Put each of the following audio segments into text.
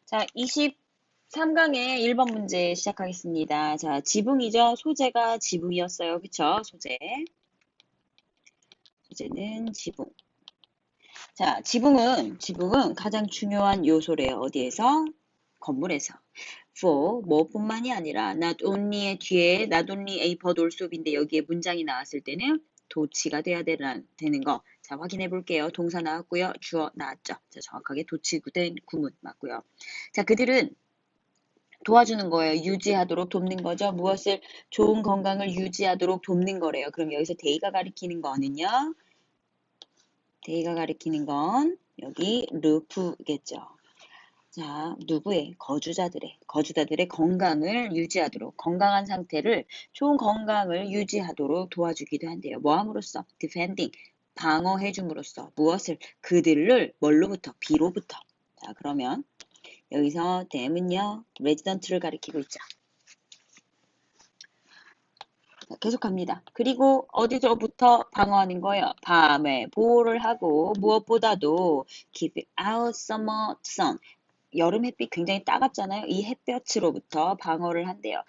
자, 23강의 1번 문제 시작하겠습니다. 자, 지붕이죠. 소재가 지붕이었어요. 그쵸? 소재는 지붕. 자, 지붕은 가장 중요한 요소래요. 어디에서? 건물에서. For, 뭐뿐만이 아니라 not only의 뒤에 not only a but also인데 여기에 문장이 나왔을 때는 도치가 돼야 되는 거. 자, 확인해 볼게요. 동사 나왔고요. 주어 나왔죠. 자, 정확하게 도치된 구문 맞고요. 자, 그들은 도와주는 거예요. 유지하도록 돕는 거죠. 무엇을? 좋은 건강을 유지하도록 돕는 거래요. 그럼 여기서 데이가 가리키는 거는요. 데이가 가리키는 건 여기 루프겠죠. 자, 누구의? 거주자들의 건강을 유지하도록, 건강한 상태를, 좋은 건강을 유지하도록 도와주기도 한대요. 뭐 함으로써? defending, 방어해줌으로써. 무엇을? 그들을, 뭘로부터? 비로부터. 자, 그러면 여기서 them은요, resident를 가리키고 있죠. 자, 계속합니다. 그리고 어디서부터 방어하는 거예요? 밤에 보호를 하고 무엇보다도 keep out summer sun. 여름 햇빛 굉장히 따갑잖아요. 이 햇볕으로부터 방어를 한대요.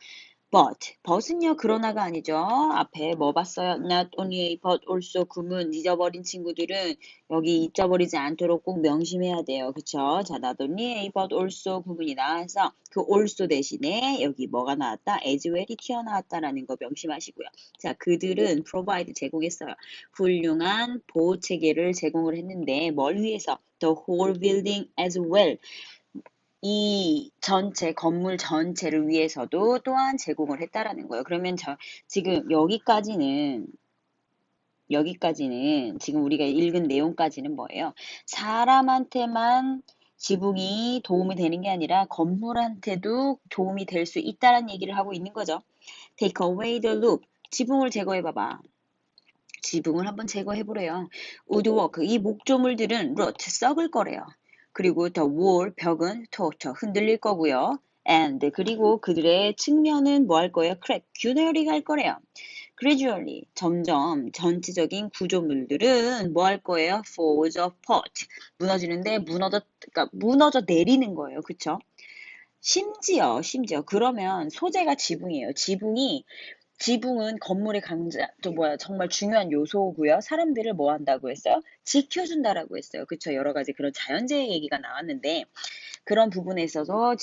but은요 그러나가 아니죠. 앞에 뭐 봤어요? not only a but also 구문 잊어버린 친구들은 여기 잊어버리지 않도록 꼭 명심해야 돼요. 그쵸? 자, not only a but also 구문이 나와서 그 also 대신에 여기 뭐가 나왔다? as well이 튀어나왔다라는 거 명심하시고요. 자, 그들은 provide 제공했어요. 훌륭한 보호 체계를 제공을 했는데 뭘 위해서? The whole building as well. 이 전체 건물 전체를 위해서도 또한 제공을 했다라는 거예요. 그러면 지금 여기까지는 지금 우리가 읽은 내용까지는 뭐예요? 사람한테만 지붕이 도움이 되는 게 아니라 건물한테도 도움이 될 수 있다는 얘기를 하고 있는 거죠. Take away the roof. 지붕을 제거해 봐봐. 지붕을 한번 제거해 보래요. woodwork, 이 목조물들은 rot, 썩을 거래요. 그리고 the wall, 벽은 totter, 흔들릴 거고요. and, 그리고 그들의 측면은 뭐 할 거예요? crack, 균열이 갈 거래요. gradually, 점점 전체적인 구조물들은 뭐 할 거예요? falls apart, 무너지는데 그러니까 무너져 내리는 거예요. 그쵸? 심지어 그러면 소재가 지붕이에요. 지붕은 건물의 정말 중요한 요소고요. 사람들을 뭐 한다고 했어요? 지켜준다라고 했어요. 그쵸? 여러 가지 그런 자연재해 얘기가 나왔는데, 그런 부분에 있어서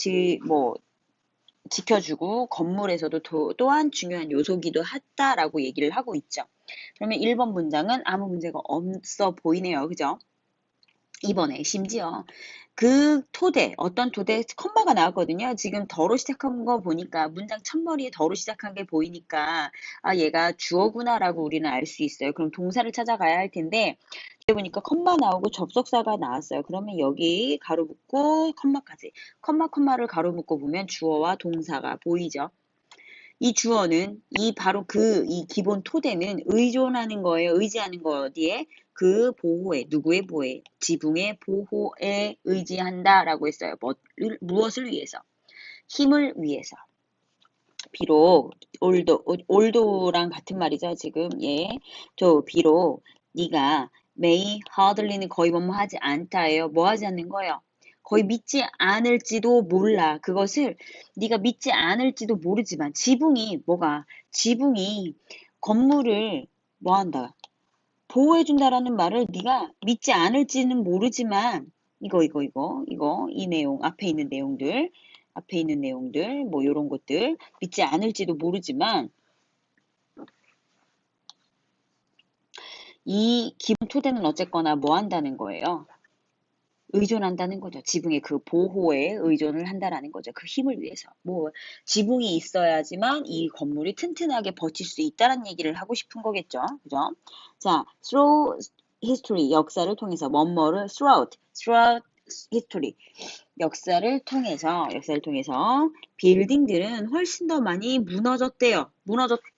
지켜주고, 건물에서도 또한 중요한 요소기도 했다라고 얘기를 하고 있죠. 그러면 1번 문장은 아무 문제가 없어 보이네요. 그죠? 2번에 심지어 어떤 토대, 컴마가 나왔거든요. 지금 더로 시작한 거 보니까, 문장 첫머리에 더로 시작한 게 보이니까, 아, 얘가 주어구나라고 우리는 알 수 있어요. 그럼 동사를 찾아가야 할 텐데, 여기 보니까 컴마 나오고 접속사가 나왔어요. 그러면 여기 가로 묶고 컴마까지. 컴마를 가로 묶고 보면 주어와 동사가 보이죠. 이 주어는 이 기본 토대는 의존하는 거예요. 의지하는 거 어디에? 그 보호에, 누구의 보호에? 지붕의 보호에 의지한다라고 했어요. 무엇을 위해서? 힘을 위해서. 비록 올도랑 같은 말이죠. 지금 비록 네가 may hardly는 거의 뭐뭐하지 않다예요. 뭐 하지 않는 거예요? 거의 믿지 않을지도 몰라. 그것을 네가 믿지 않을지도 모르지만 지붕이 건물을 뭐 한다? 보호해준다라는 말을 네가 믿지 않을지는 모르지만 이 내용 앞에 있는 내용들 뭐 요런 것들 믿지 않을지도 모르지만 이 기본 토대는 어쨌거나 뭐 한다는 거예요? 의존한다는 거죠. 지붕의 그 보호에 의존을 한다라는 거죠. 그 힘을 위해서. 뭐 지붕이 있어야지만 이 건물이 튼튼하게 버틸 수 있다는 얘기를 하고 싶은 거겠죠. 그죠? 자, through history, 역사를 통해서 throughout history, 역사를 통해서 빌딩들은 훨씬 더 많이 무너져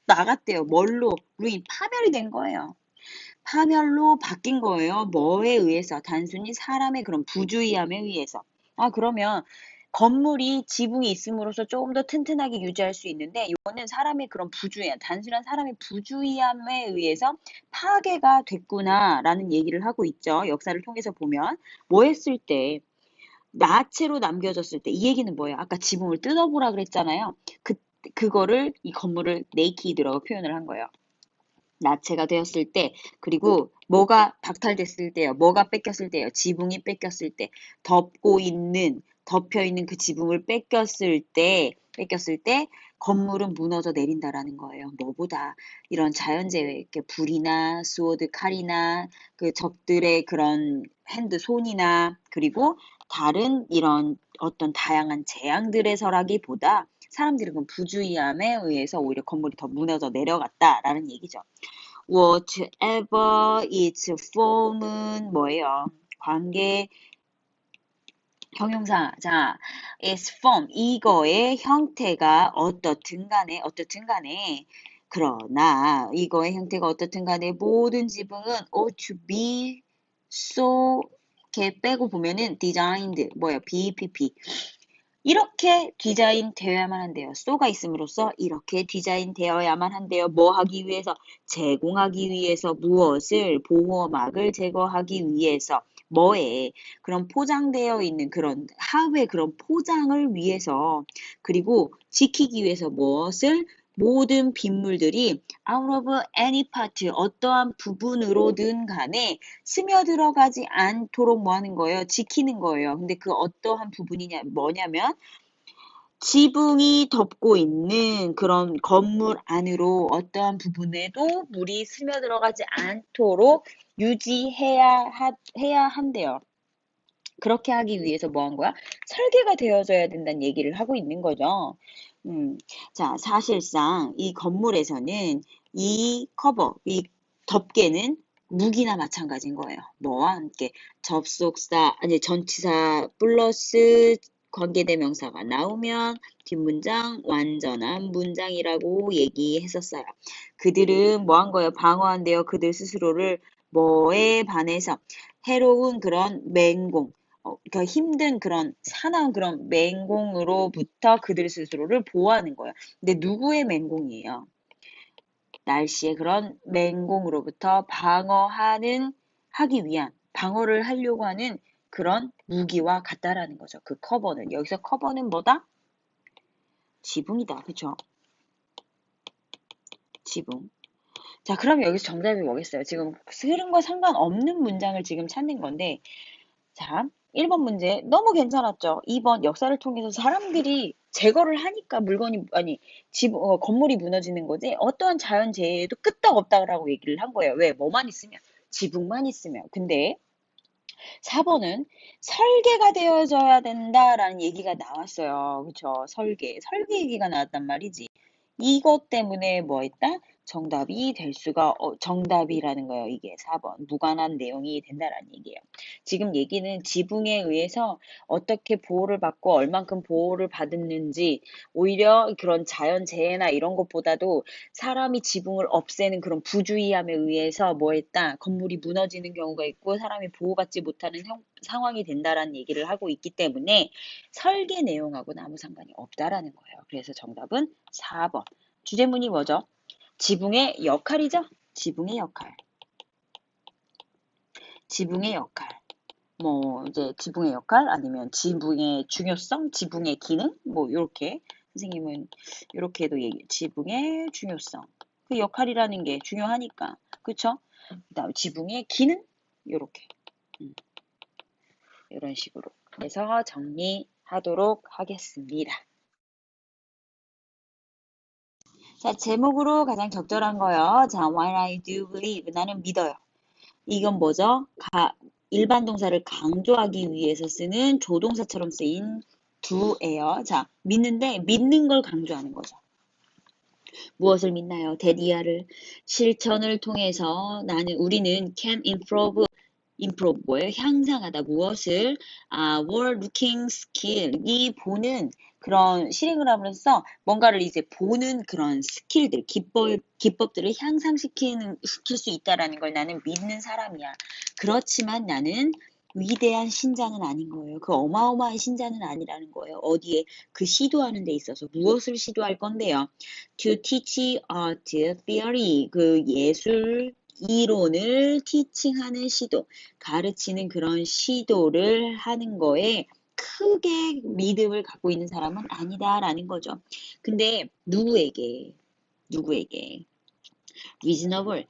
나갔대요. 뭘로? 파멸이 된 거예요. 파멸로 바뀐 거예요. 뭐에 의해서? 단순히 사람의 그런 부주의함에 의해서. 아, 그러면 건물이 지붕이 있음으로써 조금 더 튼튼하게 유지할 수 있는데 이거는 사람의 그런 단순한 사람의 부주의함에 의해서 파괴가 됐구나라는 얘기를 하고 있죠. 역사를 통해서 보면 뭐 했을 때 나체로 남겨졌을 때, 이 얘기는 뭐예요? 아까 지붕을 뜯어보라 그랬잖아요. 그거를, 이 건물을 naked라고 표현을 한 거예요. 나체가 되었을 때, 그리고 뭐가 박탈됐을 때요. 뭐가 뺏겼을 때요. 지붕이 뺏겼을 때, 덮여 있는 그 지붕을 뺏겼을 때, 건물은 무너져 내린다라는 거예요. 뭐보다 이런 자연재해, 이렇게 불이나 스워드 칼이나 그 적들의 그런 핸드 손이나 그리고 다른 이런 어떤 다양한 재앙들에서라기보다 사람들이 그 부주의함에 의해서 오히려 건물이 더 무너져 내려갔다라는 얘기죠. whatever its form은 뭐예요? 관계 형용사. 자, its form 이거의 형태가 어떻든 간에 그러나 이거의 형태가 어떻든 간에 모든 지붕은 ought to be so 이렇게 빼고 보면은 designed 뭐예요? BPP 이렇게 디자인 되어야만 한대요. so가 있음으로써 이렇게 디자인 되어야만 한대요. 뭐 하기 위해서? 제공하기 위해서 무엇을? 보호막을 제거하기 위해서. 뭐에? 그런 포장되어 있는 그런 하우의 그런 포장을 위해서 그리고 지키기 위해서 무엇을? 모든 빗물들이 out of any part 어떠한 부분으로든 간에 스며들어가지 않도록 뭐 하는 거예요? 지키는 거예요. 근데 그 어떠한 부분이냐 뭐냐면 지붕이 덮고 있는 그런 건물 안으로 어떠한 부분에도 물이 스며들어가지 않도록 해야 한대요. 그렇게 하기 위해서 뭐 한 거야? 설계가 되어져야 된다는 얘기를 하고 있는 거죠. 자, 사실상 이 건물에서는 이 덮개는 무기나 마찬가지인 거예요. 뭐와 함께 전치사 플러스 관계대명사가 나오면 뒷문장 완전한 문장이라고 얘기했었어요. 그들은 뭐 한 거예요? 방어한대요. 그들 스스로를 뭐에 반해서 해로운 그런 맹공, 그러니까 힘든 그런 사나운 그런 맹공으로부터 그들 스스로를 보호하는 거예요. 근데 누구의 맹공이에요? 날씨의 그런 맹공으로부터 하기 위한 방어를 하려고 하는 그런 무기와 같다라는 거죠. 그 커버는 여기서 커버는 뭐다? 지붕이다. 그쵸? 지붕. 자, 그럼 여기서 정답이 뭐겠어요? 지금 흐름과 상관없는 문장을 지금 찾는 건데 자, 1번 문제 너무 괜찮았죠? 2번 역사를 통해서 사람들이 제거를 하니까 건물이 무너지는 거지 어떠한 자연재해에도 끄떡없다라고 얘기를 한 거예요. 왜? 뭐만 있으면? 지붕만 있으면. 근데 4번은 설계가 되어져야 된다라는 얘기가 나왔어요. 그쵸? 설계 얘기가 나왔단 말이지. 이것 때문에 뭐 했다? 정답이라는 거예요. 이게 4번. 무관한 내용이 된다라는 얘기예요. 지금 얘기는 지붕에 의해서 어떻게 보호를 받고 얼만큼 보호를 받았는지 오히려 그런 자연재해나 이런 것보다도 사람이 지붕을 없애는 그런 부주의함에 의해서 뭐 했다? 건물이 무너지는 경우가 있고 사람이 보호받지 못하는 상황이 된다라는 얘기를 하고 있기 때문에 설계 내용하고는 아무 상관이 없다라는 거예요. 그래서 정답은 4번. 주제문이 뭐죠? 지붕의 역할이죠? 지붕의 역할. 지붕의 역할. 뭐 이제 지붕의 역할 아니면 지붕의 중요성, 지붕의 기능 뭐 요렇게 선생님은 요렇게도 지붕의 중요성. 그 역할이라는 게 중요하니까. 그쵸? 그다음 지붕의 기능 요렇게. 이런 식으로 해서 정리하도록 하겠습니다. 자, 제목으로 가장 적절한 거요. 자, while I do believe. 나는 믿어요. 이건 뭐죠? 일반 동사를 강조하기 위해서 쓰는 조동사처럼 쓰인 do예요. 자, 믿는 걸 강조하는 거죠. 무엇을 믿나요? 대디아를 실천을 통해서 우리는 can improve 뭐예요? 향상하다. 무엇을? were looking skill. 이 보는 그런 실행을 함으로써 뭔가를 이제 보는 그런 스킬들, 기법들을 시킬 수 있다라는 걸 나는 믿는 사람이야. 그렇지만 나는 위대한 신자는 아닌 거예요. 그 어마어마한 신자는 아니라는 거예요. 어디에? 그 시도하는 데 있어서 무엇을 시도할 건데요? To teach art theory. 그 예술 이론을 티칭하는 시도, 가르치는 그런 시도를 하는 거에 크게 믿음을 갖고 있는 사람은 아니다라는 거죠. 근데 누구에게 reasonable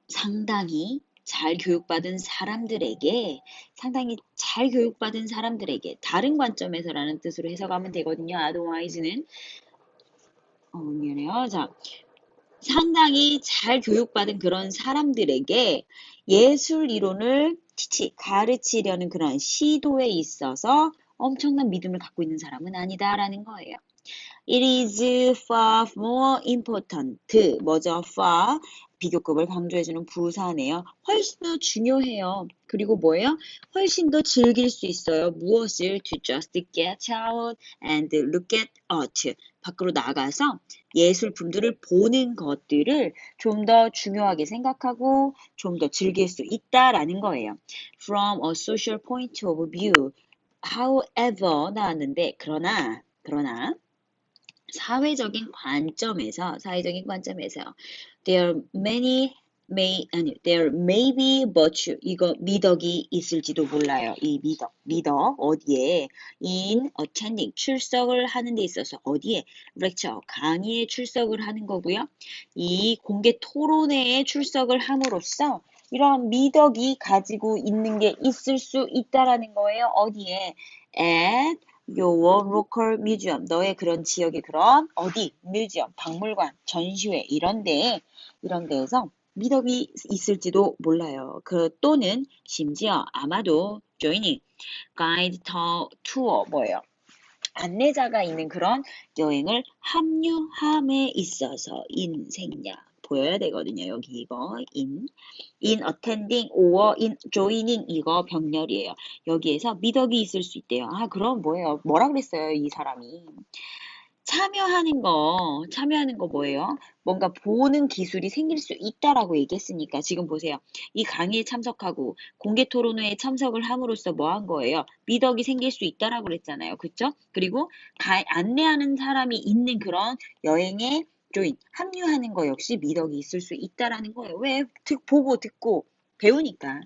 상당히 잘 교육받은 사람들에게 다른 관점에서라는 뜻으로 해석하면 되거든요. otherwise는 미안해요. 자, 상당히 잘 교육받은 그런 사람들에게 예술 이론을 가르치려는 그런 시도에 있어서 엄청난 믿음을 갖고 있는 사람은 아니다라는 거예요. It is far more important. 뭐죠? far 비교급을 강조해주는 부사네요. 훨씬 더 중요해요. 그리고 뭐예요? 훨씬 더 즐길 수 있어요. 무엇을? To just get out and look at art. 밖으로 나가서 예술품들을 보는 것들을 좀 더 중요하게 생각하고 좀 더 즐길 수 있다라는 거예요. From a social point of view. However 나왔는데 그러나 사회적인 관점에서 there may be virtue 이거 미덕이 있을지도 몰라요. 이 미덕 어디에 in attending 출석을 하는 데 있어서 어디에 lecture 강의에 출석을 하는 거고요. 이 공개 토론회에 출석을 함으로써 이러한 미덕이 가지고 있는 게 있을 수 있다라는 거예요. 어디에 at your local museum 너의 그런 지역의 그런 어디 뮤지엄 박물관 전시회 이런 데에서 미덕이 있을지도 몰라요. 또는 심지어 아마도 joining guide tour 뭐예요? 안내자가 있는 그런 여행을 합류함에 있어서 인생략 보여야 되거든요. 여기 이거 in attending or in joining 이거 병렬이에요. 여기에서 미덕이 있을 수 있대요. 그럼 뭐예요? 뭐라 그랬어요? 이 사람이. 참여하는 거 뭐예요? 뭔가 보는 기술이 생길 수 있다라고 얘기했으니까 지금 보세요. 이 강의에 참석하고 공개 토론회에 참석을 함으로써 뭐 한 거예요? 미덕이 생길 수 있다라고 그랬잖아요. 그쵸? 그리고 안내하는 사람이 있는 그런 여행에 합류하는 거 역시 미덕이 있을 수 있다라는 거예요. 왜? 보고 듣고 배우니까.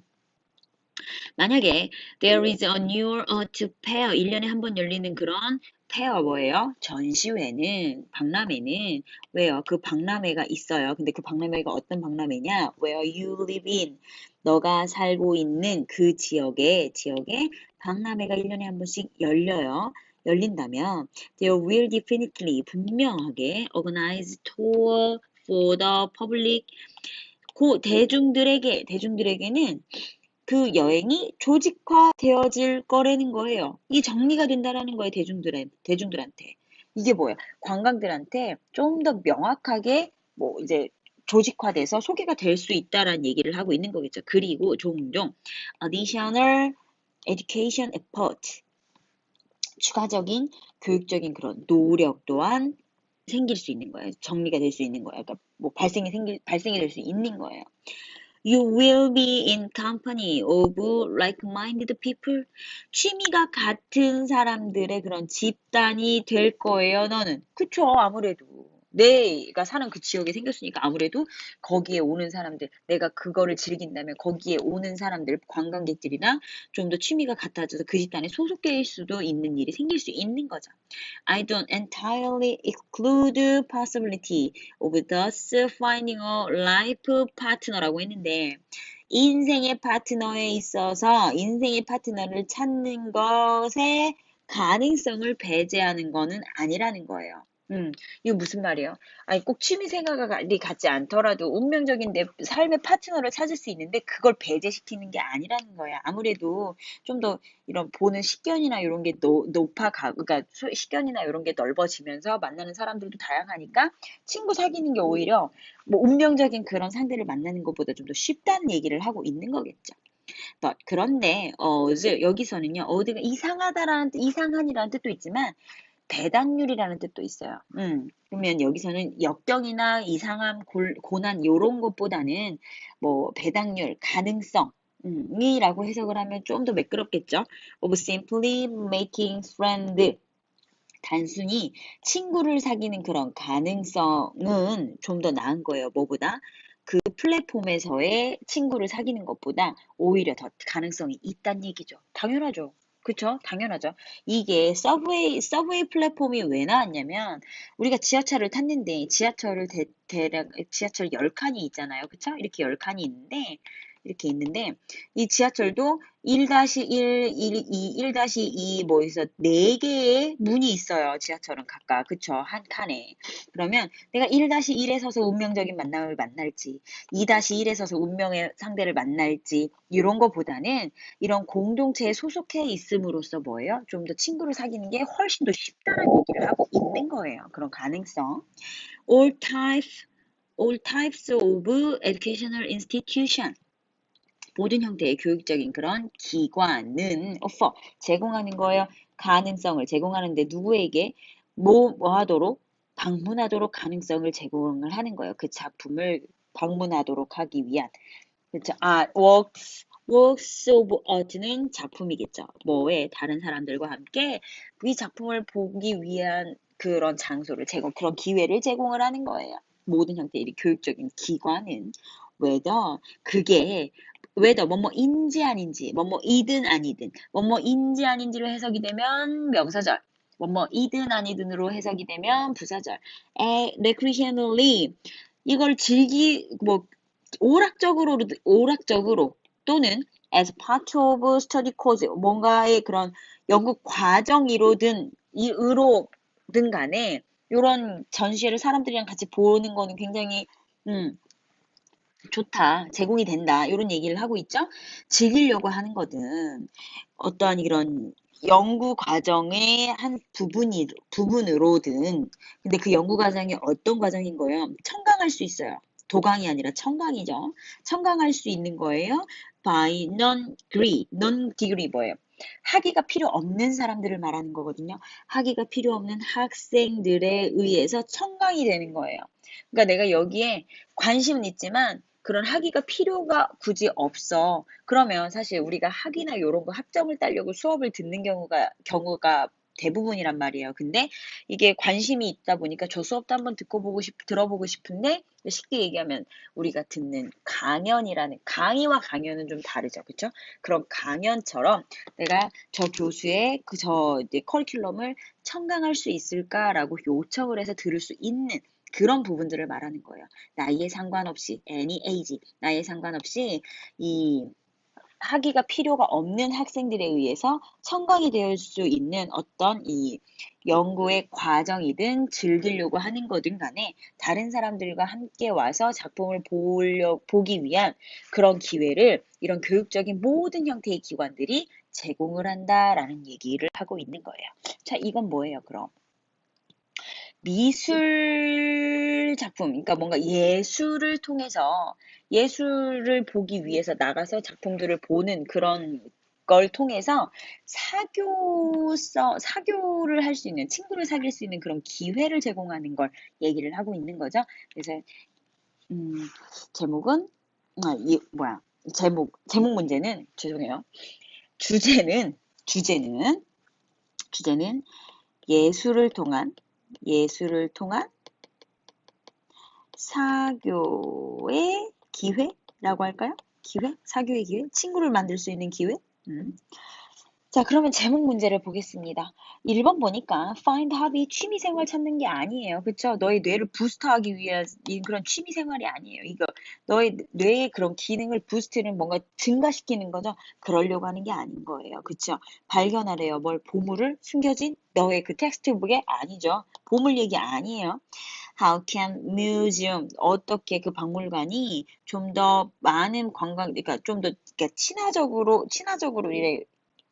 만약에 there is a new art fair 1년에 한 번 열리는 그런 페어 뭐예요? 전시회는 박람회는 왜요? 그 박람회가 있어요. 근데 그 박람회가 어떤 박람회냐? Where you live in 너가 살고 있는 그 지역에 박람회가 1년에 한 번씩 열린다면 there will definitely 분명하게 organize tour for the public 대중들에게는 그 여행이 조직화되어질 거라는 거예요. 이게 정리가 된다라는 거예요. 대중들한테. 이게 뭐야? 관광들한테 좀 더 명확하게 뭐 이제 조직화돼서 소개가 될 수 있다라는 얘기를 하고 있는 거겠죠. 그리고 종종 additional education effort 추가적인 교육적인 그런 노력 또한 생길 수 있는 거예요. 정리가 될 수 있는 거예요. 그러니까 뭐 발생이 될 수 있는 거예요. You will be in company of like-minded people. 취미가 같은 사람들의 그런 집단이 될 거예요, 너는. 그쵸, 아무래도. 내가 사는 그 지역에 생겼으니까 아무래도 거기에 오는 사람들, 내가 그거를 즐긴다면 거기에 오는 사람들, 관광객들이랑 좀 더 취미가 같아져서 그 집단에 소속될 수도 있는 일이 생길 수 있는 거죠. I don't entirely exclude possibility of thus finding a life partner라고 했는데 인생의 파트너에 있어서 인생의 파트너를 찾는 것의 가능성을 배제하는 거는 아니라는 거예요. 이거 무슨 말이에요? 아니, 꼭 취미 생활이 같지 않더라도 운명적인 내 삶의 파트너를 찾을 수 있는데 그걸 배제시키는 게 아니라는 거야. 아무래도 좀 더 이런 보는 식견이나 이런 게 그러니까 식견이나 이런 게 넓어지면서 만나는 사람들도 다양하니까 친구 사귀는 게 오히려 뭐 운명적인 그런 상대를 만나는 것보다 좀 더 쉽다는 얘기를 하고 있는 거겠죠. 그런데 여기서는요. 어디가 이상한이라는 뜻도 있지만 배당률이라는 뜻도 있어요. 그러면 여기서는 역경이나 이상함, 고난 이런 것보다는 뭐 배당률, 가능성 이라고 해석을 하면 좀 더 매끄럽겠죠. of simply making friend 단순히 친구를 사귀는 그런 가능성은 좀 더 나은 거예요. 뭐보다? 그 플랫폼에서의 친구를 사귀는 것보다 오히려 더 가능성이 있다는 얘기죠. 당연하죠. 그쵸? 당연하죠. 이게 서브웨이 플랫폼이 왜 나왔냐면, 우리가 지하철을 탔는데, 지하철 10칸이 있잖아요. 그쵸? 이렇게 10칸이 있는데, 이렇게 있는데, 이 지하철도 1-1, 1-2, 1-2 뭐 해서 4개의 문이 있어요. 지하철은 각각. 그쵸? 한 칸에. 그러면 내가 1-1에 서서 운명적인 만남을 만날지, 2-1에 서서 운명의 상대를 만날지, 이런 거보다는 이런 공동체에 소속해 있음으로써 뭐예요? 좀 더 친구를 사귀는 게 훨씬 더 쉽다는 얘기를 하고 있는 거예요. 그런 가능성. All types, all types of educational institution. 모든 형태의 교육적인 그런 기관은 offer, 제공하는 거예요. 가능성을 제공하는데 누구에게 뭐 하도록 방문하도록 가능성을 제공을 하는 거예요. 그 작품을 방문하도록 하기 위한. 그렇죠. works of art는 작품이겠죠. 뭐에 다른 사람들과 함께 이 작품을 보기 위한 그런 장소를 그런 기회를 제공을 하는 거예요. 모든 형태의 이 교육적인 기관은 그게 뭐뭐인지 아닌지, 뭐뭐이든 아니든, 뭐뭐인지 아닌지로 해석이 되면 명사절, 뭐뭐이든 아니든으로 해석이 되면 부사절. recreationally 이걸 오락적으로 또는 as part of study course 뭔가의 그런 연구 과정이로든 간에 이런 전시회를 사람들이랑 같이 보는 거는 굉장히 음, 좋다, 제공이 된다 이런 얘기를 하고 있죠. 즐기려고 하는 거든 어떠한 이런 연구 과정의 한 부분으로든 근데 그 연구 과정이 어떤 과정인 거예요? 청강할 수 있어요. 도강이 아니라 청강이죠. 청강할 수 있는 거예요. by non-degree 뭐예요? 학위가 필요 없는 사람들을 말하는 거거든요. 학위가 필요 없는 학생들에 의해서 청강이 되는 거예요. 그러니까 내가 여기에 관심은 있지만 그런 학위가 필요가 굳이 없어. 그러면 사실 우리가 학위나 이런 거 학점을 따려고 수업을 듣는 경우가 대부분이란 말이에요. 근데 이게 관심이 있다 보니까 저 수업도 한번 들어보고 싶은데 쉽게 얘기하면 우리가 듣는 강의와 강연은 좀 다르죠. 그렇죠? 그런 강연처럼 내가 저 교수의 이제 커리큘럼을 청강할 수 있을까라고 요청을 해서 들을 수 있는 그런 부분들을 말하는 거예요. 나이에 상관없이 any age, 나이에 상관없이 이 학위가 필요가 없는 학생들에 의해서 청강이 될 수 있는 어떤 이 연구의 과정이든 즐기려고 하는 거든 간에 다른 사람들과 함께 와서 작품을 보기 위한 그런 기회를 이런 교육적인 모든 형태의 기관들이 제공을 한다라는 얘기를 하고 있는 거예요. 자, 이건 뭐예요, 그럼? 미술 작품, 그러니까 뭔가 예술을 통해서 예술을 보기 위해서 나가서 작품들을 보는 그런 걸 통해서 사교를 할 수 있는, 친구를 사귈 수 있는 그런 기회를 제공하는 걸 얘기를 하고 있는 거죠. 그래서, 음, 제목은, 제목 문제는, 죄송해요. 주제는, 주제는, 주제는 예술을 통한 사교의 기회라고 할까요? 사교의 기회? 친구를 만들 수 있는 기회? 자, 그러면 제목 문제를 보겠습니다. 1번 보니까 find hobby 취미생활 찾는 게 아니에요. 그쵸? 너의 뇌를 부스트하기 위한 그런 취미생활이 아니에요. 이거 너의 뇌의 그런 기능을 부스트는 뭔가 증가시키는 거죠. 그러려고 하는 게 아닌 거예요. 그쵸? 발견하래요. 보물을 숨겨진 너의 그 텍스트북에 아니죠. 보물 얘기 아니에요. How can museum 어떻게 그 박물관이 좀 더 많은 그러니까 좀 더 그러니까 친화적으로 이래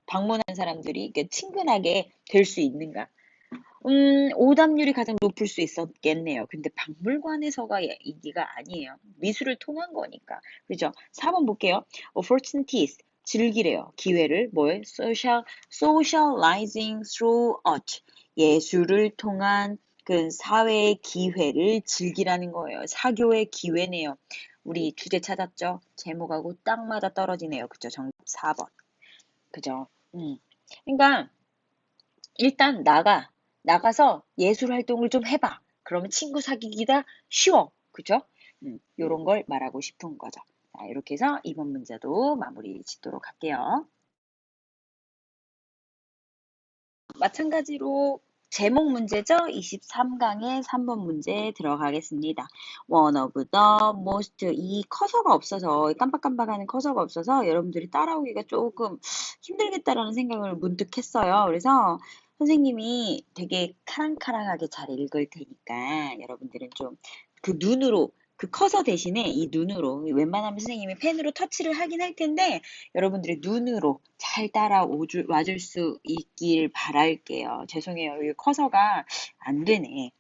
방문한 사람들이 이렇게 친근하게 될 수 있는가? 오답률이 가장 높을 수 있었겠네요. 근데 박물관에서가 얘기가 아니에요. 미술을 통한 거니까. 그죠? 4번 볼게요. opportunities. 즐기래요. 기회를 뭐에? socializing through art. 예술을 통한 그 사회의 기회를 즐기라는 거예요. 사교의 기회네요. 우리 주제 찾았죠? 제목하고 딱 맞아 떨어지네요. 그죠? 정답 4번. 그죠? 그러니까 일단 나가서 예술 활동을 좀 해봐. 그러면 친구 사귀기가 쉬워. 그죠? 요런 걸 말하고 싶은 거죠. 자, 이렇게 해서 이번 문제도 마무리 짓도록 할게요. 마찬가지로 제목 문제죠. 23강의 3번 문제 들어가겠습니다. One of the most 이 커서가 없어서 깜빡깜빡하는 커서가 없어서 여러분들이 따라오기가 조금 힘들겠다라는 생각을 문득 했어요. 그래서 선생님이 되게 카랑카랑하게 잘 읽을 테니까 여러분들은 좀 그 눈으로 그 커서 대신에 이 눈으로 웬만하면 선생님이 펜으로 터치를 하긴 할 텐데 여러분들의 눈으로 잘 와줄 수 있길 바랄게요. 죄송해요. 여기 커서가 안 되네.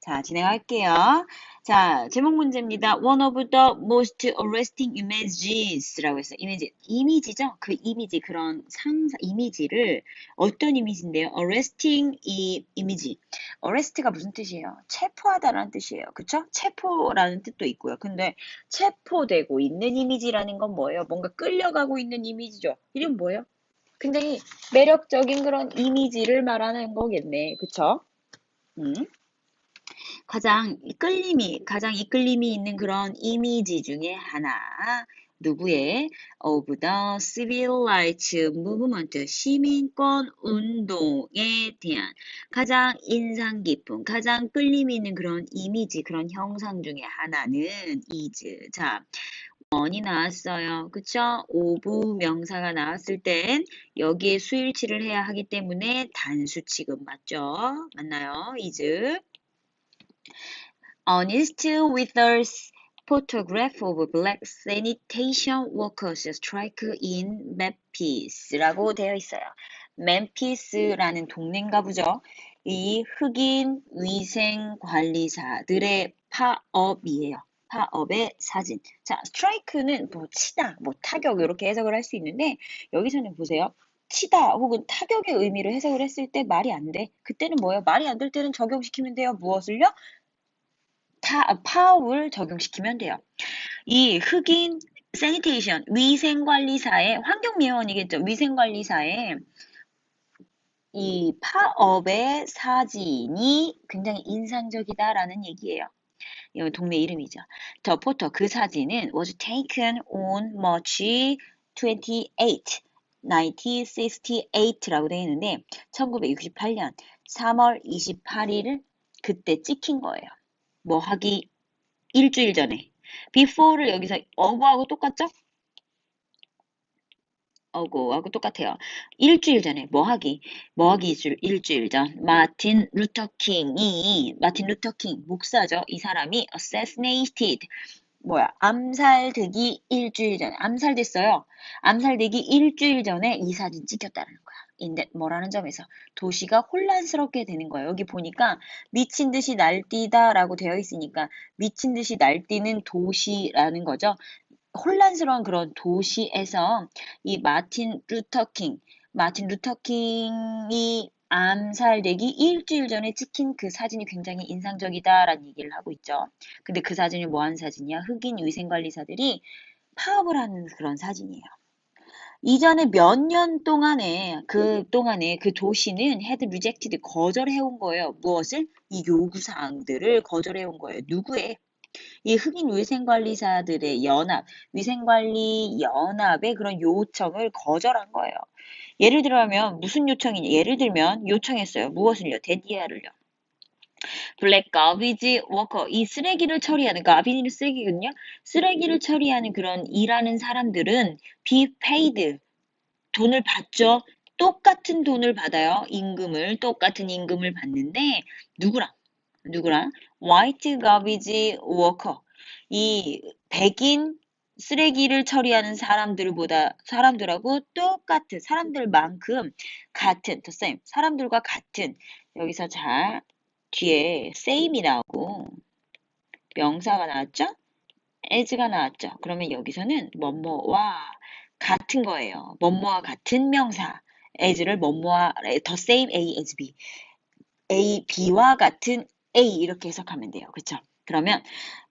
자, 진행할게요. 자, 제목 문제입니다. One of the most arresting images라고 했어요. 이미지죠? 그 이미지, 그런 이미지를 어떤 이미지인데요? arresting 이 이미지. arrest가 무슨 뜻이에요? 체포하다라는 뜻이에요. 그쵸? 체포라는 뜻도 있고요. 근데 체포되고 있는 이미지라는 건 뭐예요? 뭔가 끌려가고 있는 이미지죠. 이름 뭐예요? 굉장히 매력적인 그런 이미지를 말하는 거겠네. 그쵸? 음. 가장 이끌림이 있는 그런 이미지 중에 하나. 누구의? of the civil rights movement, 시민권 운동에 대한 가장 인상 깊은, 가장 끌림이 있는 그런 이미지, 그런 형상 중에 하나는 is. 자, on이 나왔어요. 그쵸? 오부 명사가 나왔을 땐 여기에 수일치를 해야 하기 때문에 단수 취급 맞죠? 맞나요? is. Honest Wither's photograph of black sanitation workers strike in Memphis라고 되어 있어요. 멤피스라는 동네인가 보죠. 이 흑인 위생 관리사들의 파업이에요. 파업의 사진. 자, 스트라이크는 뭐 치다, 뭐 타격 이렇게 해석을 할 수 있는데 여기서는 보세요. 치다 혹은 타격의 의미로 해석을 했을 때 말이 안 돼. 그때는 뭐예요? 말이 안 될 때는 적용시키면 돼요. 무엇을요? 파업을 적용시키면 돼요. 이 흑인 세니테이션 위생관리사의 환경미화원이겠죠. 위생관리사의 이 파업의 사진이 굉장히 인상적이다라는 얘기예요. 이건 동네 이름이죠. The photo 그 사진은 was taken on March 28, 1968라고 되어 있는데 1968년 3월 28일 그때 찍힌 거예요. 뭐 하기 일주일 전에. before를 여기서 어구하고 똑같죠? 어구하고 똑같아요. 일주일 전에 뭐 하기 일주일 전 마틴 루터 킹 목사죠. 이 사람이 assassinated 암살되기 일주일 전에 암살됐어요. 암살되기 일주일 전에 이 사진 찍혔다는 거야. 인데 뭐라는 점에서 도시가 혼란스럽게 되는 거예요. 여기 보니까 미친 듯이 날뛰다라고 되어 있으니까 미친 듯이 날뛰는 도시라는 거죠. 혼란스러운 그런 도시에서 이 마틴 루터 킹이 암살되기 일주일 전에 찍힌 그 사진이 굉장히 인상적이다라는 얘기를 하고 있죠. 근데 그 사진이 뭐 하는 사진이야? 흑인 위생관리사들이 파업을 하는 그런 사진이에요. 이전에 몇 년 동안에 그 도시는 had rejected 거절해온 거예요. 무엇을? 이 요구사항들을 거절해온 거예요. 누구의? 이 흑인 위생관리사들의 위생관리 연합의 그런 요청을 거절한 거예요. 예를 들면 무슨 요청이냐? 예를 들면 요청했어요. 무엇을요? 데디아를요. 블랙 가비지 워커 이 쓰레기를 처리하는 가비는 쓰레기거든요. 쓰레기를 처리하는 그런 일하는 사람들은 be paid 돈을 받죠. 똑같은 돈을 받아요. 똑같은 임금을 받는데 누구랑 white garbage worker 이 백인 쓰레기를 처리하는 사람들하고 똑같은 사람들만큼 같은 the same 사람들과 같은 여기서 자 뒤에 same이 나오고 명사가 나왔죠? as가 나왔죠? 그러면 여기서는 뭐뭐와 같은 거예요. 뭐뭐와 같은 명사 as를 뭐뭐와 the same A as B B와 같은 A 이렇게 해석하면 돼요. 그렇죠? 그러면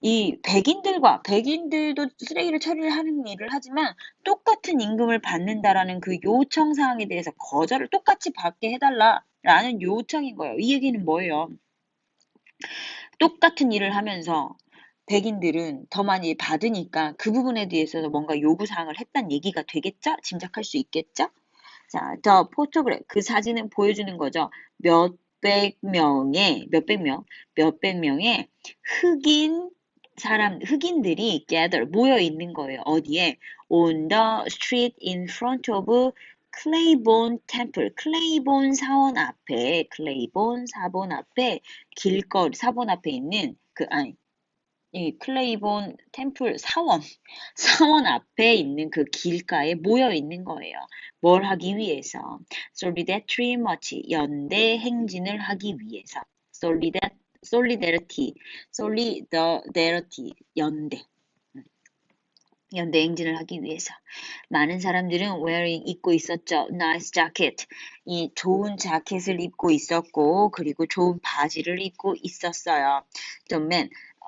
이 백인들도 쓰레기를 처리를 하는 일을 하지만 똑같은 임금을 받는다라는 그 요청 사항에 대해서 거절을 똑같이 받게 해달라라는 요청인 거예요. 이 얘기는 뭐예요? 똑같은 일을 하면서 백인들은 더 많이 받으니까 그 부분에 대해서 뭔가 요구사항을 했다는 얘기가 되겠죠? 짐작할 수 있겠죠? 자, the photograph. 그 사진은 보여주는 거죠. 몇백 명의 흑인들이 gather, 모여 있는 거예요. 어디에? On the street in front of 클레이본 템플, 클레이본 사원 앞에, 클레이본 사본 앞에, 길거리, 사본 앞에 있는, 이 클레이본 템플 사원 앞에 있는 그 길가에 모여 있는 거예요. 뭘 하기 위해서? Solidarity March, 연대 행진을 하기 위해서. Solidarity, 연대. 연대 행진을 하기 위해서. 많은 사람들은 wearing 입고 있었죠. Nice jacket. 이 좋은 자켓을 입고 있었고, 그리고 좋은 바지를 입고 있었어요. 또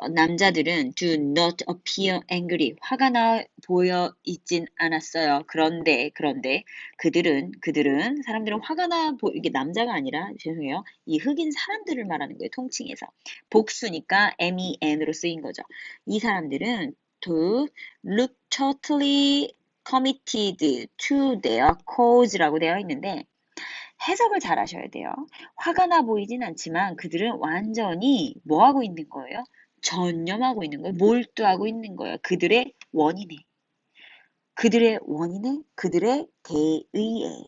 남자들은 do not appear angry. 화가 나 보여 있진 않았어요. 그런데 사람들은 화가 이게 남자가 아니라 죄송해요. 이 흑인 사람들을 말하는 거예요. 통칭해서. 복수니까 men으로 쓰인 거죠. 이 사람들은 to look totally committed to their cause라고 되어 있는데 해석을 잘 하셔야 돼요. 화가 나 보이진 않지만 그들은 완전히 뭐 하고 있는 거예요? 전념하고 있는 거예요. 몰두하고 있는 거예요. 그들의 원인에, 그들의 대의에.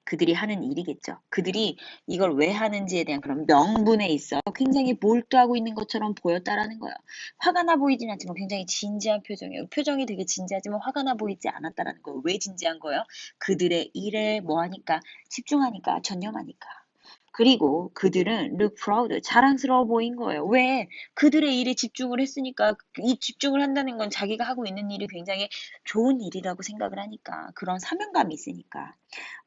그들이 하는 일이겠죠. 그들이 이걸 왜 하는지에 대한 그런 명분에 있어 굉장히 몰두하고 있는 것처럼 보였다라는 거예요. 화가 나 보이진 않지만 굉장히 진지한 표정이에요. 표정이 되게 진지하지만 화가 나 보이지 않았다라는 거예요. 왜 진지한 거예요? 그들의 일에 뭐 하니까? 집중하니까, 전념하니까. 그리고 그들은 look proud, 자랑스러워 보인 거예요. 왜? 그들의 일에 집중을 했으니까 이 집중을 한다는 건 자기가 하고 있는 일이 굉장히 좋은 일이라고 생각을 하니까 그런 사명감이 있으니까.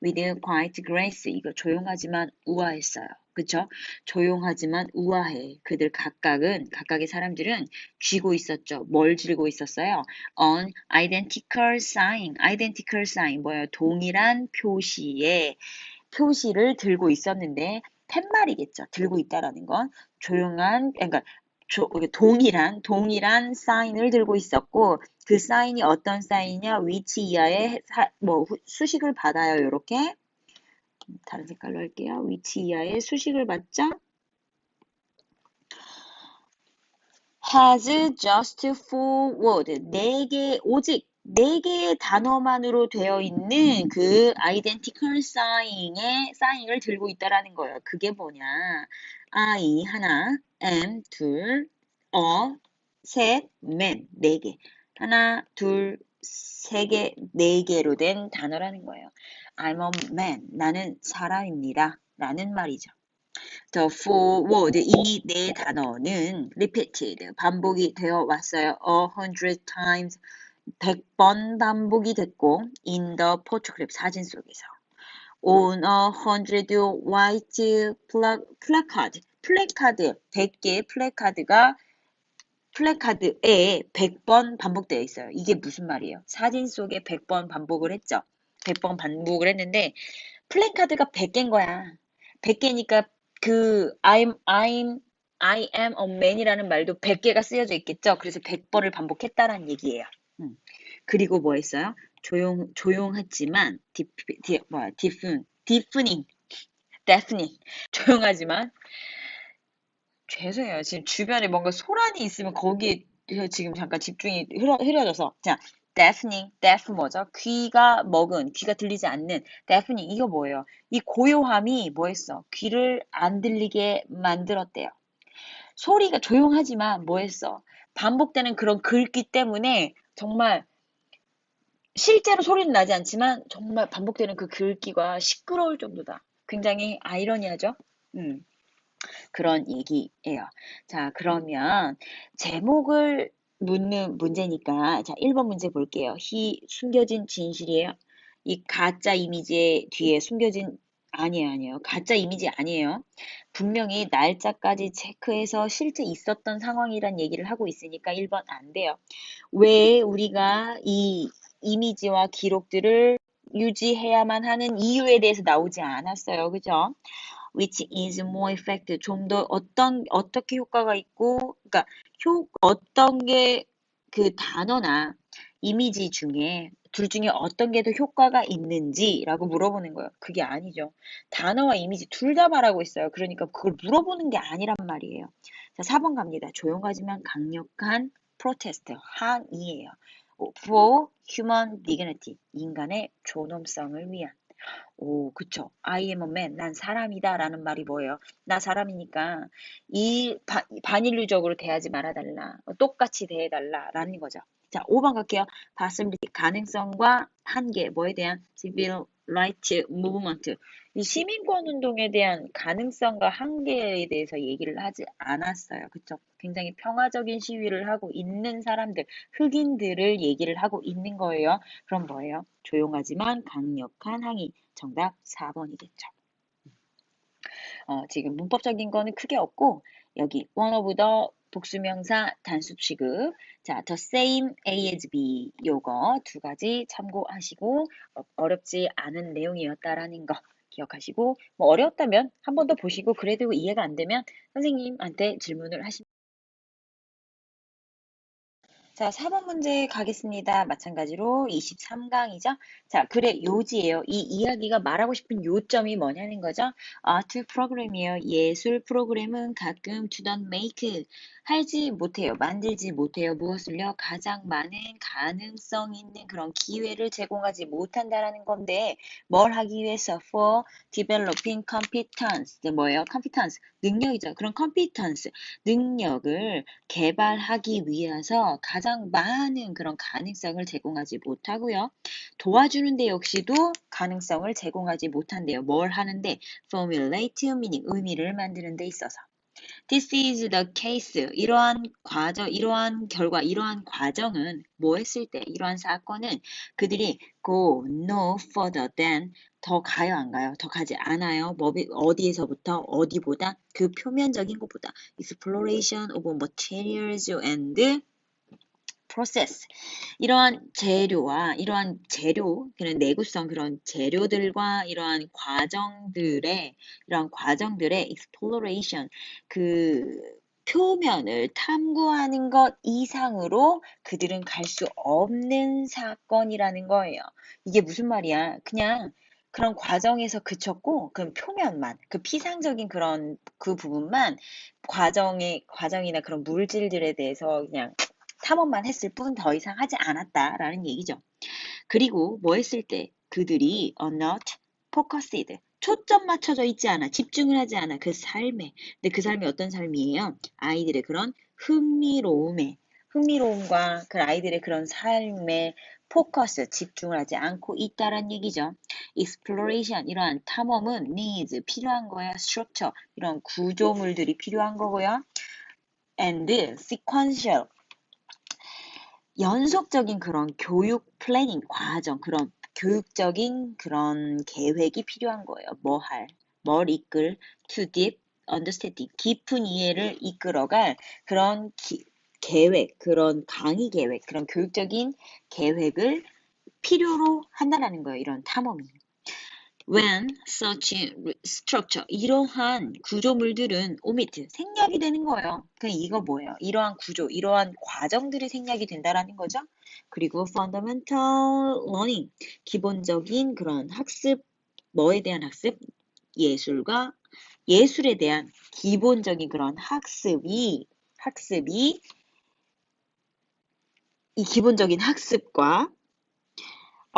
with quiet grace, 이거 조용하지만 우아했어요. 그쵸? 조용하지만 우아해. 각각의 사람들은 쥐고 있었죠. 뭘 쥐고 있었어요? on identical sign 뭐예요? 동일한 표시를 들고 있었는데 팻말이겠죠. 들고 있다라는 건 그러니까 동일한 사인을 들고 있었고 그 사인이 어떤 사인이냐? 위치 이하의 수식을 받아요. 이렇게 다른 색깔로 할게요. 위치 이하의 수식을 받죠. has just four word, 오직 4개의 단어만으로 되어 있는 그 identical 사인을 들고 있다라는 거예요. 그게 뭐냐? I 하나, am 둘, 셋, man 4개. 하나, 둘, 3개, 4개로 된 단어라는 거예요. I'm a man. 나는 사람입니다. 라는 말이죠. The four word, 이 4단어는 repeated, 반복이 되어 왔어요. 100 times, 100번 반복이 됐고 in the photograph, 사진 속에서. On 100 white placard, 플래카드, 100개의 플래카드에 100번 반복되어 있어요. 이게 무슨 말이에요? 사진 속에 100번 반복을 했죠. 100번 반복을 했는데 플래카드가 100개인 거야. 100개니까 I am a man이라는 말도 100개가 쓰여져 있겠죠. 그래서 100번을 반복했다라는 얘기예요. 그리고 뭐 했어요? 조용했지만 deafening. 조용하지만 죄송해요. 지금 주변에 뭔가 소란이 있으면 거기에 지금 잠깐 집중이 흐려져서. 자, deaf 뭐죠? 귀가 들리지 않는 deafening, 이거 뭐예요? 이 고요함이 뭐 했어? 귀를 안 들리게 만들었대요. 소리가 조용하지만 뭐 했어? 반복되는 그런 긁기 때문에 정말 실제로 소리는 나지 않지만 정말 반복되는 그 긁기가 시끄러울 정도다. 굉장히 아이러니하죠? 그런 얘기예요. 자, 그러면 제목을 묻는 문제니까 자, 1번 문제 볼게요. 숨겨진 진실이에요. 이 가짜 이미지의 뒤에 숨겨진 아니에요. 가짜 이미지 아니에요. 분명히 날짜까지 체크해서 실제 있었던 상황이란 얘기를 하고 있으니까 1번 안 돼요. 왜 우리가 이 이미지와 기록들을 유지해야만 하는 이유에 대해서 나오지 않았어요. 그죠? which is more effective. 좀 더 어떻게 효과가 있고, 그러니까 어떤 게 그 단어나 이미지 중에 둘 중에 어떤 게 더 효과가 있는지라고 물어보는 거예요. 그게 아니죠. 단어와 이미지 둘 다 말하고 있어요. 그러니까 그걸 물어보는 게 아니란 말이에요. 자, 4번 갑니다. 조용하지만 강력한 프로테스트, 항의예요. For human dignity, 인간의 존엄성을 위한. 오, 그쵸. I am a man. 난 사람이다. 라는 말이 뭐예요? 나 사람이니까 반인류적으로 대하지 말아달라. 똑같이 대해달라. 라는 거죠. 자, 5번 갈게요. possibility, 가능성과 한계, 뭐에 대한 civil rights movement. 이 시민권 운동에 대한 가능성과 한계에 대해서 얘기를 하지 않았어요. 그쵸? 굉장히 평화적인 시위를 하고 있는 사람들, 흑인들을 얘기를 하고 있는 거예요. 그럼 뭐예요? 조용하지만 강력한 항의. 정답 4번이겠죠. 지금 문법적인 거는 크게 없고 여기 one of the 복수명사 단수 취급. 자, the same A as B 요거 두 가지 참고하시고 어렵지 않은 내용이었다라는 거 기억하시고 뭐 어려웠다면 한 번 더 보시고 그래도 이해가 안 되면 선생님한테 질문을 하시면 자, 4번 문제 가겠습니다. 마찬가지로 23강이죠. 자, 그래, 요지예요. 이 이야기가 말하고 싶은 요점이 뭐냐는 거죠. 아트 프로그램이에요. 예술 프로그램은 가끔 to not make 하지 못해요. 만들지 못해요. 무엇을요? 가장 많은 가능성 있는 그런 기회를 제공하지 못한다라는 건데 뭘 하기 위해서 for developing competence 뭐예요? competence 능력이죠. 그런 competence 능력을 개발하기 위해서 가장 많은 그런 가능성을 제공하지 못하고요. 도와주는 데 역시도 가능성을 제공하지 못한대요. 뭘 하는데? formulate meaning, 의미를 만드는 데 있어서. This is the case. 이러한 과정, 이러한 결과, 이러한 과정은 뭐 했을 때, 이러한 사건은 그들이 go no further than 더 가요, 안 가요? 더 가지 않아요. 어디에서부터, 어디보다, 그 표면적인 것보다. exploration of materials and process. 이러한 재료와 이러한 재료, 그런 내구성 그런 재료들과 이러한 과정들의 exploration, 그 표면을 탐구하는 것 이상으로 그들은 갈 수 없는 사건이라는 거예요. 이게 무슨 말이야? 그냥 그런 과정에서 그쳤고, 그 표면만, 그 피상적인 그런 그 부분만 과정이나 그런 물질들에 대해서 그냥 탐험만 했을 뿐 더 이상 하지 않았다라는 얘기죠. 그리고 뭐 했을 때 그들이 not focused 초점 맞춰져 있지 않아 집중을 하지 않아 그 삶에. 근데 그 삶이 어떤 삶이에요? 아이들의 그런 흥미로움과 그 아이들의 그런 삶에 포커스 집중을 하지 않고 있다란 얘기죠. exploration 이러한 탐험은 needs 필요한 거야. structure 이런 구조물들이 필요한 거고요. and sequential 연속적인 그런 교육 플래닝 과정, 그런 교육적인 그런 계획이 필요한 거예요. 뭘 이끌, to deep understanding, 깊은 이해를 이끌어갈 그런 계획, 그런 강의 계획, 그런 교육적인 계획을 필요로 한다는 거예요. 이런 탐험이. When such structure, 이러한 구조물들은 omit, 생략이 되는 거예요. 그럼 이거 뭐예요? 이러한 구조, 이러한 과정들이 생략이 된다라는 거죠. 그리고 fundamental learning, 기본적인 그런 학습, 뭐에 대한 학습? 예술에 대한 기본적인 그런 학습이 이 기본적인 학습과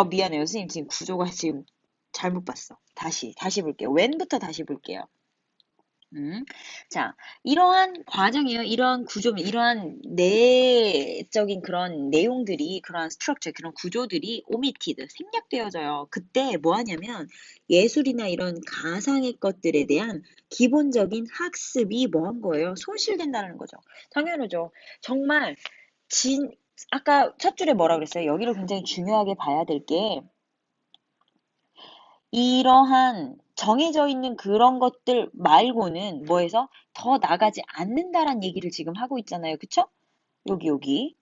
미안해요. 선생님 지금 구조가 지금 잘못 봤어. 다시 볼게요. when부터 다시 볼게요. 자, 이러한 과정이에요. 이러한 구조물, 이러한 내적인 그런 내용들이, 그러한 스트럭처, 그런 구조들이 omitted, 생략되어져요. 그때 뭐 하냐면 예술이나 이런 가상의 것들에 대한 기본적인 학습이 뭐 한 거예요? 손실된다는 거죠. 당연하죠. 정말 아까 첫 줄에 뭐라 그랬어요? 여기를 굉장히 중요하게 봐야 될 게 이러한 정해져 있는 그런 것들 말고는 뭐해서 더 나가지 않는다란 얘기를 지금 하고 있잖아요. 그쵸? 여기.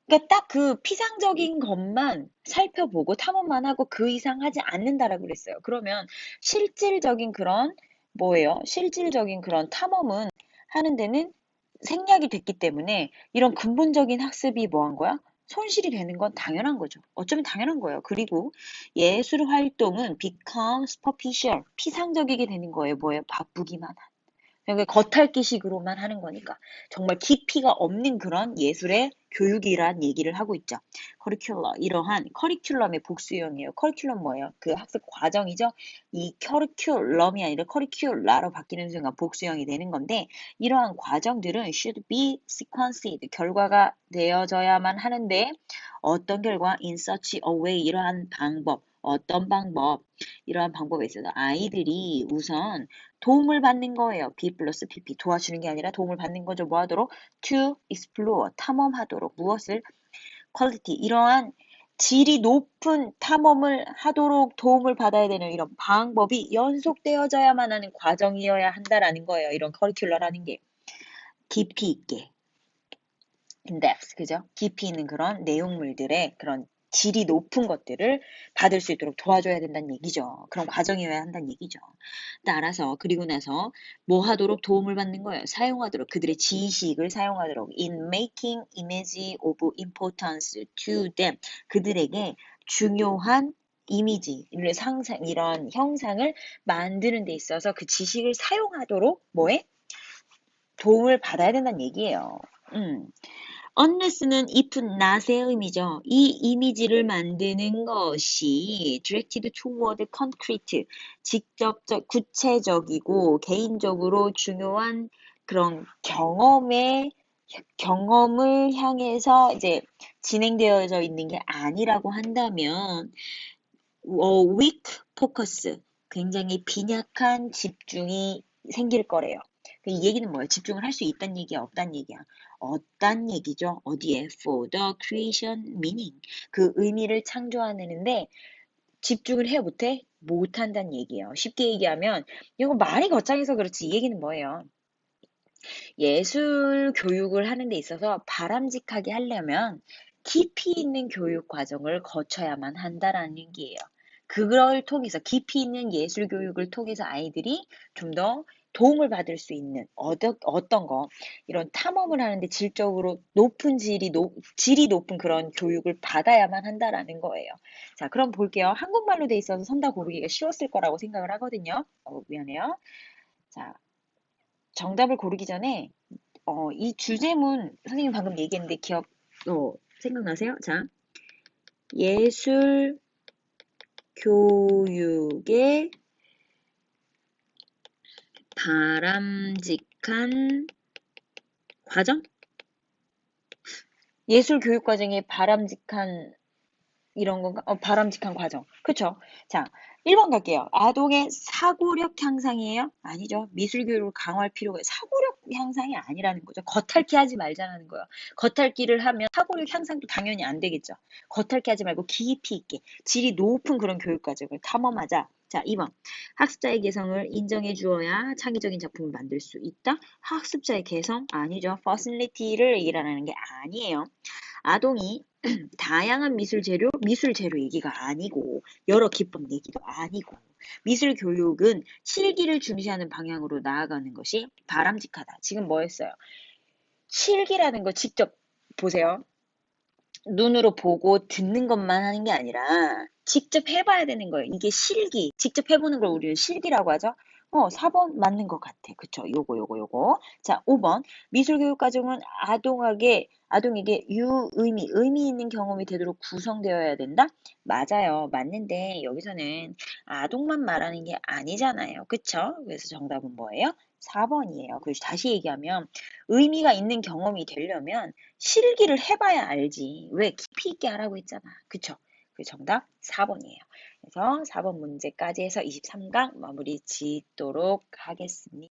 그러니까 딱 그 피상적인 것만 살펴보고 탐험만 하고 그 이상 하지 않는다라고 그랬어요. 그러면 실질적인 그런 뭐예요? 실질적인 그런 탐험은 하는 데는 생략이 됐기 때문에 이런 근본적인 학습이 뭐 한 거야? 손실이 되는 건 당연한 거죠. 어쩌면 당연한 거예요. 그리고 예술 활동은 become superficial, 피상적이게 되는 거예요. 뭐예요? 바쁘기만 한. 그러니까 겉핥기식으로만 하는 거니까 정말 깊이가 없는 그런 예술의 교육이란 얘기를 하고 있죠. 커리큘럼, 이러한 커리큘럼의 복수형이에요. 커리큘럼 뭐예요? 그 학습 과정이죠. 이 커리큘럼이 아니라 커리큘라로 바뀌는 순간 복수형이 되는 건데 이러한 과정들은 should be sequenced, 결과가 되어져야만 하는데 어떤 결과? in such a way, 이러한 방법, 어떤 방법, 이러한 방법에 있어서 아이들이 우선 도움을 받는 거예요. B 플러스 PP, 도와주는 게 아니라 도움을 받는 거죠. 뭐 하도록? To explore, 탐험하도록. 무엇을? quality, 이러한 질이 높은 탐험을 하도록 도움을 받아야 되는 이런 방법이 연속되어져야만 하는 과정이어야 한다라는 거예요. 이런 커리큘러라는 게. 깊이 있게. in depth, 그죠? 깊이 있는 그런 내용물들의 그런 질이 높은 것들을 받을 수 있도록 도와줘야 된다는 얘기죠. 그런 과정이어야 한다는 얘기죠. 따라서 그리고 나서 뭐 하도록 도움을 받는 거예요. 사용하도록, 그들의 지식을 사용하도록 in making image of importance to them, 그들에게 중요한 이미지를 상상, 이런 형상을 만드는 데 있어서 그 지식을 사용하도록 뭐에? 도움을 받아야 된다는 얘기예요. unless는 if not의 의미죠. 이 이미지를 만드는 것이 directed toward concrete, 직접적, 구체적이고 개인적으로 중요한 그런 경험을 향해서 이제 진행되어져 있는 게 아니라고 한다면 weak focus, 굉장히 빈약한 집중이 생길 거래요. 이 얘기는 뭐예요? 집중을 할 수 있다는 얘기야, 없다는 얘기야? 없다는 얘기죠. 어디에? For the creation meaning. 그 의미를 창조하는데 집중을 해 못해? 못한다는 얘기예요. 쉽게 얘기하면 이거 말이 거창해서 그렇지 이 얘기는 뭐예요? 예술 교육을 하는 데 있어서 바람직하게 하려면 깊이 있는 교육 과정을 거쳐야만 한다라는 얘기예요. 그걸 통해서 깊이 있는 예술 교육을 통해서 아이들이 좀 더 도움을 받을 수 있는 어떤 거 이런 탐험을 하는데 질적으로 높은 질이 높은 그런 교육을 받아야만 한다라는 거예요. 자, 그럼 볼게요. 한국말로 돼 있어서 선다 고르기가 쉬웠을 거라고 생각을 하거든요. 미안해요. 자, 정답을 고르기 전에 이 주제문 선생님 방금 얘기했는데 생각나세요? 자, 예술 교육의 바람직한 과정? 예술 교육 과정의 바람직한 이런 건가? 바람직한 과정. 그쵸? 자, 1번 갈게요. 아동의 사고력 향상이에요? 아니죠. 미술 교육을 강화할 필요가, 사고력 향상이 아니라는 거죠. 겉핥기 하지 말자는 거예요. 겉핥기를 하면 사고력 향상도 당연히 안 되겠죠. 겉핥기 하지 말고 깊이 있게, 질이 높은 그런 교육 과정을 탐험하자. 자, 2번. 학습자의 개성을 인정해 주어야 창의적인 작품을 만들 수 있다? 학습자의 개성? 아니죠. 퍼스널리티를 얘기하는 게 아니에요. 아동이 다양한 미술 재료 얘기가 아니고 여러 기법 얘기도 아니고 미술 교육은 실기를 중시하는 방향으로 나아가는 것이 바람직하다. 지금 뭐 했어요? 실기라는 거 직접 보세요. 눈으로 보고 듣는 것만 하는 게 아니라 직접 해봐야 되는 거예요. 이게 실기, 직접 해보는 걸 우리는 실기라고 하죠. 4번 맞는 것 같아. 그쵸? 요거. 자, 5번. 미술교육 과정은 아동에게 의미 있는 경험이 되도록 구성되어야 된다? 맞아요. 맞는데, 여기서는 아동만 말하는 게 아니잖아요. 그쵸? 그래서 정답은 뭐예요? 4번이에요. 그래서 다시 얘기하면, 의미가 있는 경험이 되려면, 실기를 해봐야 알지. 왜? 깊이 있게 하라고 했잖아. 그쵸? 그 정답 4번이에요. 그래서 4번 문제까지 해서 23강 마무리 짓도록 하겠습니다.